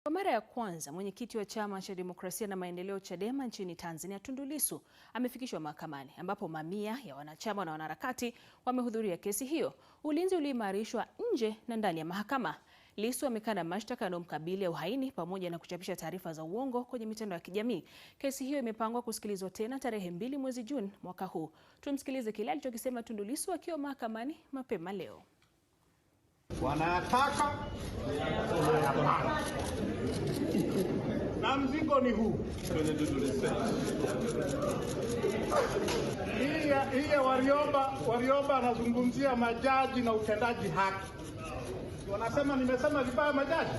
Kwa mara ya kwanza, mwenyekiti wa Chama cha Demokrasia na Maendeleo Chadema nchini Tanzania, Tundu Lissu, amefikishwa mahakamani ambapo mamia ya wanachama na wanaharakati wamehudhuria kesi hiyo. Ulinzi uliimarishwa nje na ndani ya mahakama. Lissu amekana mashtaka yanayomkabili ya uhaini pamoja na kuchapisha taarifa za uongo kwenye mitandao ya kijamii. Kesi hiyo imepangwa kusikilizwa tena tarehe 2 mwezi Juni mwaka huu. Tumsikilize kile alichokisema Tundu Lissu akiwa mahakamani mapema leo. Wanataka na mzigo ni huu. Hii Warioba anazungumzia majaji na utendaji haki. Wanasema nimesema vibaya majaji.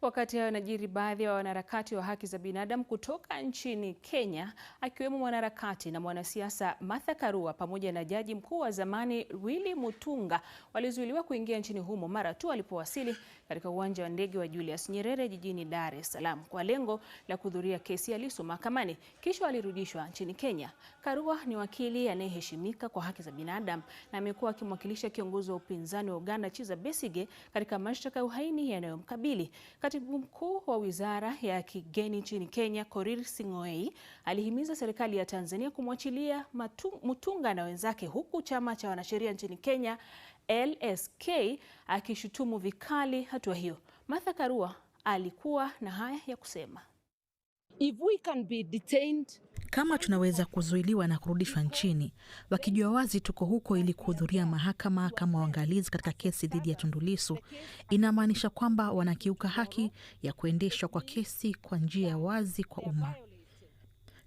Wakati hayo yanajiri, baadhi ya wanaharakati wa haki za binadamu kutoka nchini Kenya, akiwemo mwanaharakati na mwanasiasa Martha Karua pamoja na jaji mkuu wa zamani Willy Mutunga, walizuiliwa kuingia nchini humo mara tu walipowasili katika uwanja wa ndege wa Julius Nyerere jijini Dar es Salaam kwa lengo la kuhudhuria kesi ya Lissu mahakamani, kisha walirudishwa nchini Kenya. Karua ni wakili anayeheshimika kwa haki za binadamu na amekuwa akimwakilisha kiongozi wa upinzani wa Uganda Kizza Besigye katika mashtaka ya uhaini yanayomkabili. Katibu mkuu wa Wizara ya Kigeni nchini Kenya, Korir Sing'oei, alihimiza serikali ya Tanzania kumwachilia Mutunga na wenzake, huku chama cha wanasheria nchini Kenya LSK akishutumu vikali hatua hiyo. Martha Karua alikuwa na haya ya kusema. If we can be detained, kama tunaweza kuzuiliwa na kurudishwa nchini, wakijua wazi tuko huko ili kuhudhuria mahakama kama waangalizi katika kesi dhidi ya Tundu Lissu, inamaanisha kwamba wanakiuka haki ya kuendeshwa kwa kesi kwa njia ya wazi kwa umma.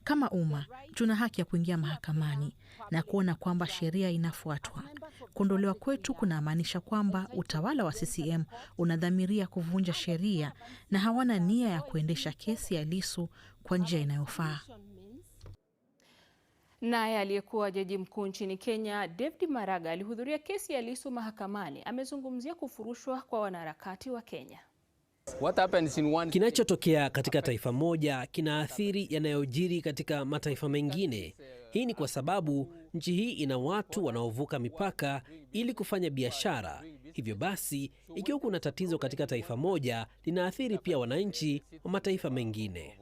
Kama umma, tuna haki ya kuingia mahakamani na kuona kwamba sheria inafuatwa. Kuondolewa kwetu kunamaanisha kwamba utawala wa CCM unadhamiria kuvunja sheria na hawana nia ya kuendesha kesi ya Lissu kwa njia inayofaa. Naye aliyekuwa jaji mkuu nchini Kenya, David Maraga, alihudhuria kesi ya Lissu mahakamani. Amezungumzia kufurushwa kwa wanaharakati wa Kenya. Kinachotokea katika taifa moja kinaathiri yanayojiri katika mataifa mengine. Hii ni kwa sababu nchi hii ina watu wanaovuka mipaka ili kufanya biashara. Hivyo basi, ikiwa kuna tatizo katika taifa moja, linaathiri pia wananchi wa mataifa mengine.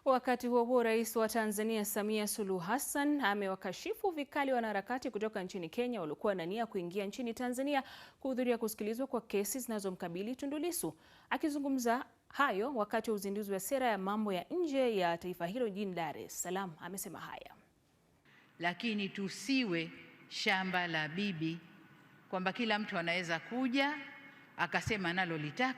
Wakati huo huo, Rais wa Tanzania Samia Suluhu Hassan amewakashifu vikali wanaharakati kutoka nchini Kenya waliokuwa na nia kuingia nchini Tanzania kuhudhuria kusikilizwa kwa kesi zinazomkabili Tundu Lissu. Akizungumza hayo wakati wa uzinduzi wa sera ya mambo ya nje ya taifa hilo jijini Dar es Salaam, amesema haya. Lakini tusiwe shamba la bibi kwamba kila mtu anaweza kuja akasema nalo litaka.